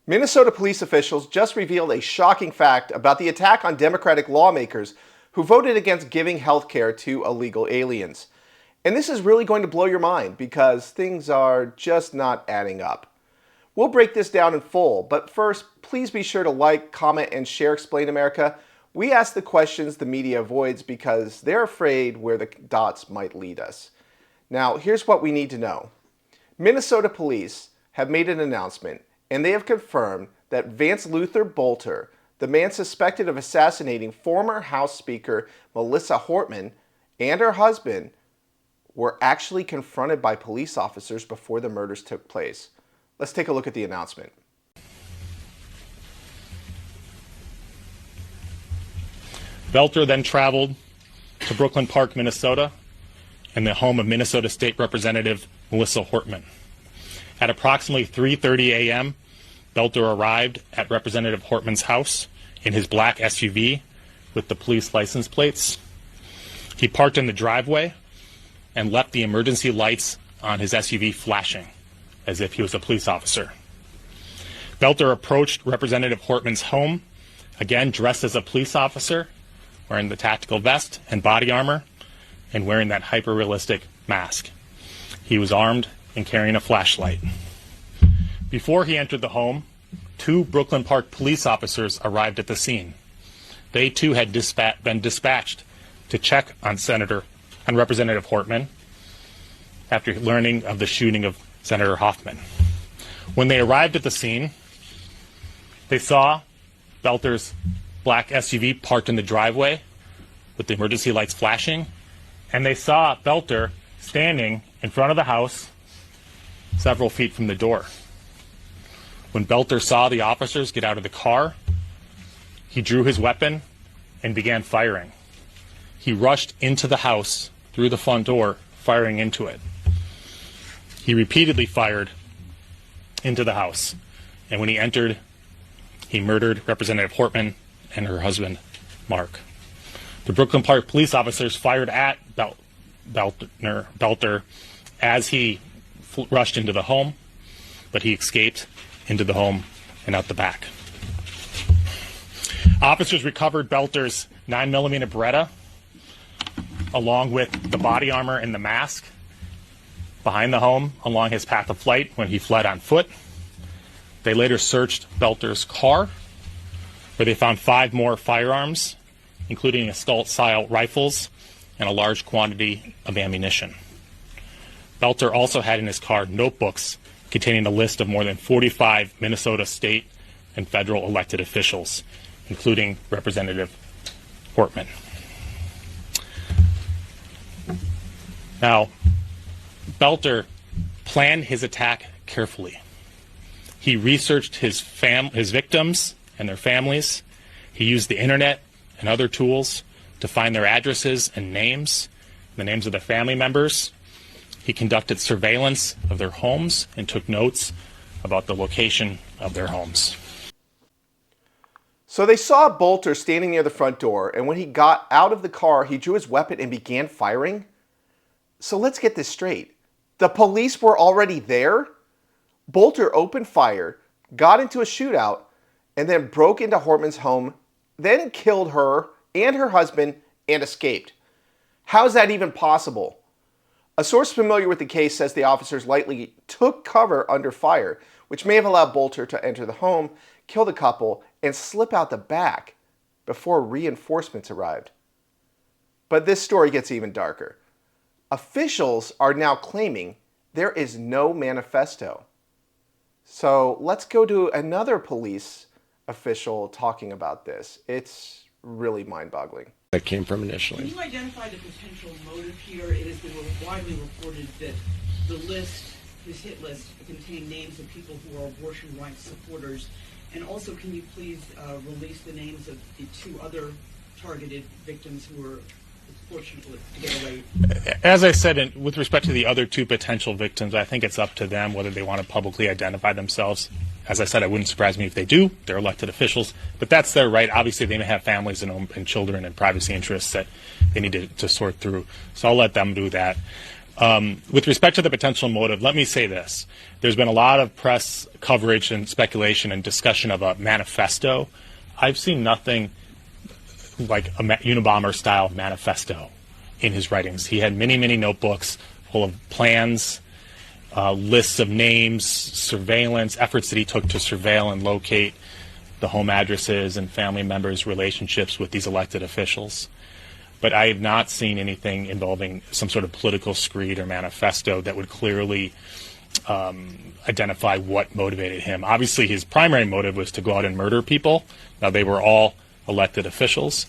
Minnesota police officials just revealed a shocking fact about the attack on Democratic lawmakers who voted against giving health care to illegal aliens. And this is really going to blow your mind because things are just not adding up. We'll break this down in full, but first, please be sure to like, comment, and share Explain America. We ask the questions the media avoids because they're afraid where the dots might lead us. Now, here's what we need to know. Minnesota police have made an announcement, and they have confirmed that Vance Luther Bolter, the man suspected of assassinating former House Speaker Melissa Hortman and her husband, were actually confronted by police officers before the murders took place. Let's take a look at the announcement. Belter then traveled to Brooklyn Park, Minnesota, and the home of Minnesota State Representative Melissa Hortman. At approximately 3:30 a.m., Belter arrived at Representative Hortman's house in his black SUV with the police license plates. He parked in the driveway and left the emergency lights on his SUV flashing as if he was a police officer. Belter approached Representative Hortman's home, again dressed as a police officer, wearing the tactical vest and body armor, and wearing that hyper-realistic mask. He was armed and carrying a flashlight. Before he entered the home, 2 Brooklyn Park police officers arrived at the scene. They too had been dispatched to check on Representative Hortman after learning of the shooting of Senator Hoffman. When they arrived at the scene, they saw Belter's black SUV parked in the driveway with the emergency lights flashing, and they saw Belter standing in front of the house several feet from the door. When Belter saw the officers get out of the car, he drew his weapon and began firing. He rushed into the house through the front door, firing into it. He repeatedly fired into the house, and when he entered, he murdered Representative Hortman and her husband, Mark. The Brooklyn Park police officers fired at Belter as he rushed into the home, but he escaped into the home and out the back. Officers recovered Belter's 9mm Beretta, along with the body armor and the mask, behind the home along his path of flight when he fled on foot. They later searched Belter's car, where they found 5 more firearms, including assault-style rifles and a large quantity of ammunition. Belter also had in his car notebooks containing a list of more than 45 Minnesota state and federal elected officials, including Representative Hortman. Now, Belter planned his attack carefully. He researched his victims and their families. He used the internet and other tools to find their addresses and names, the names of their family members. He conducted surveillance of their homes and took notes about the location of their homes. So they saw Bolter standing near the front door, and when he got out of the car, he drew his weapon and began firing? So let's get this straight. The police were already there? Bolter opened fire, got into a shootout, and then broke into Hortman's home, then killed her and her husband and escaped. How is that even possible? A source familiar with the case says the officers likely took cover under fire, which may have allowed Bolter to enter the home, kill the couple, and slip out the back before reinforcements arrived. But this story gets even darker. Officials are now claiming there is no manifesto. So let's go to another police official talking about this. It's really mind-boggling. That came from initially. Can you identify the potential motive here? It has been widely reported that the list, his hit list, contained names of people who are abortion rights supporters. And also, can you please release the names of the 2 other targeted victims who were fortunate to get away? As I said, with respect to the other 2 potential victims, I think it's up to them whether they want to publicly identify themselves. As I said, it wouldn't surprise me if they do. They're elected officials, but that's their right. Obviously, they may have families and children and privacy interests that they need to sort through. So I'll let them do that. With respect to the potential motive, let me say this. There's been a lot of press coverage and speculation and discussion of a manifesto. I've seen nothing like a Unabomber-style manifesto in his writings. He had many, many notebooks full of plans, lists of names, surveillance, efforts that he took to surveil and locate the home addresses and family members' relationships with these elected officials. But I have not seen anything involving some sort of political screed or manifesto that would clearly identify what motivated him. Obviously, his primary motive was to go out and murder people. Now, they were all elected officials.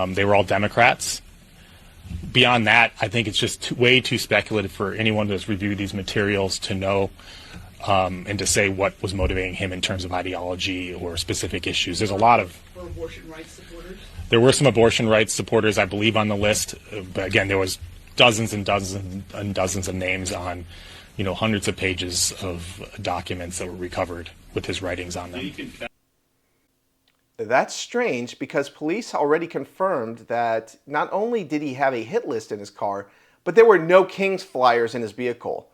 They were all Democrats. Beyond that, I think it's just way too speculative for anyone who's reviewed these materials to know and to say what was motivating him in terms of ideology or specific issues. There's a lot of... For abortion rights supporters? There were some abortion rights supporters, I believe, on the list. But again, there was dozens and dozens and dozens of names on, hundreds of pages of documents that were recovered with his writings on them. That's strange because police already confirmed that not only did he have a hit list in his car, but there were no Kings flyers in his vehicle.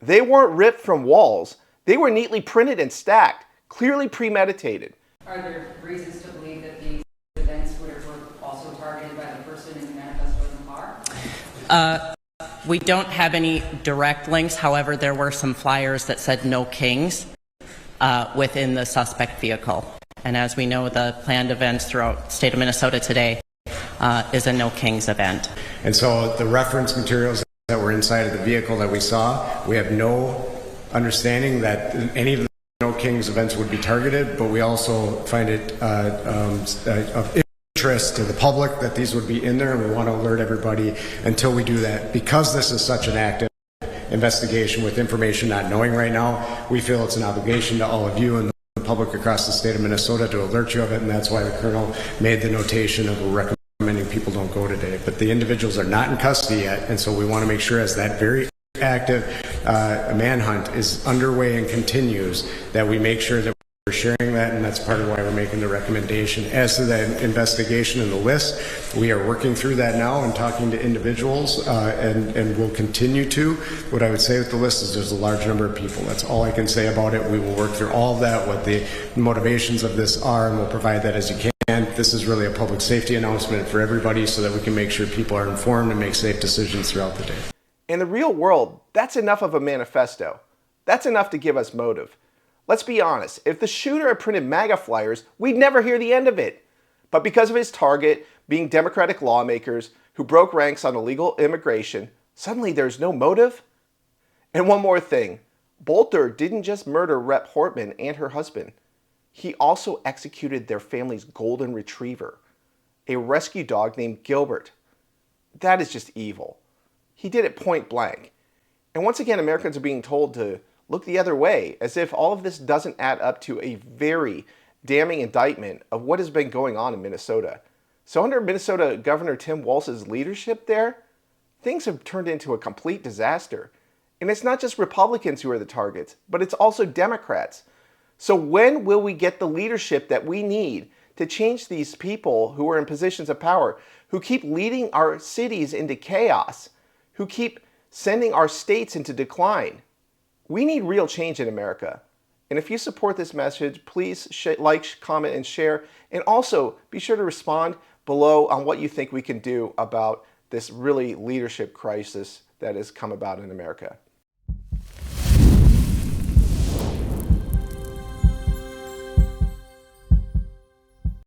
They weren't ripped from walls. They were neatly printed and stacked, clearly premeditated. Are there reasons to believe that these events were also targeted by the person in the manifesto in the car? We don't have any direct links. However, there were some flyers that said no Kings within the suspect vehicle. And as we know, the planned events throughout the state of Minnesota today is a no Kings event. And so the reference materials that were inside of the vehicle that we saw, we have no understanding that any of the no Kings events would be targeted, but we also find it of interest to the public that these would be in there, and we want to alert everybody until we do that. Because this is such an active investigation with information not knowing right now, we feel it's an obligation to all of you and the public across the state of Minnesota to alert you of it, and that's why the Colonel made the notation of recommending people don't go today. But the individuals are not in custody yet, and so we want to make sure as that very active manhunt is underway and continues, that we make sure that we're sharing that, and that's part of why we're making the recommendation. As to the investigation and the list, we are working through that now and talking to individuals, and we'll continue to. What I would say with the list is there's a large number of people. That's all I can say about it. We will work through all of that, what the motivations of this are, and we'll provide that as you can. This is really a public safety announcement for everybody so that we can make sure people are informed and make safe decisions throughout the day. In the real world, that's enough of a manifesto. That's enough to give us motive. Let's be honest, if the shooter had printed MAGA flyers, we'd never hear the end of it. But because of his target being Democratic lawmakers who broke ranks on illegal immigration, suddenly there's no motive? And one more thing, Bolter didn't just murder Rep. Hortman and her husband. He also executed their family's golden retriever, a rescue dog named Gilbert. That is just evil. He did it point blank. And once again, Americans are being told to look the other way, as if all of this doesn't add up to a very damning indictment of what has been going on in Minnesota. So under Minnesota Governor Tim Walz's leadership there, things have turned into a complete disaster. And it's not just Republicans who are the targets, but it's also Democrats. So when will we get the leadership that we need to change these people who are in positions of power, who keep leading our cities into chaos, who keep sending our states into decline? We need real change in America. And if you support this message, please like, comment, and share. And also be sure to respond below on what you think we can do about this really leadership crisis that has come about in America.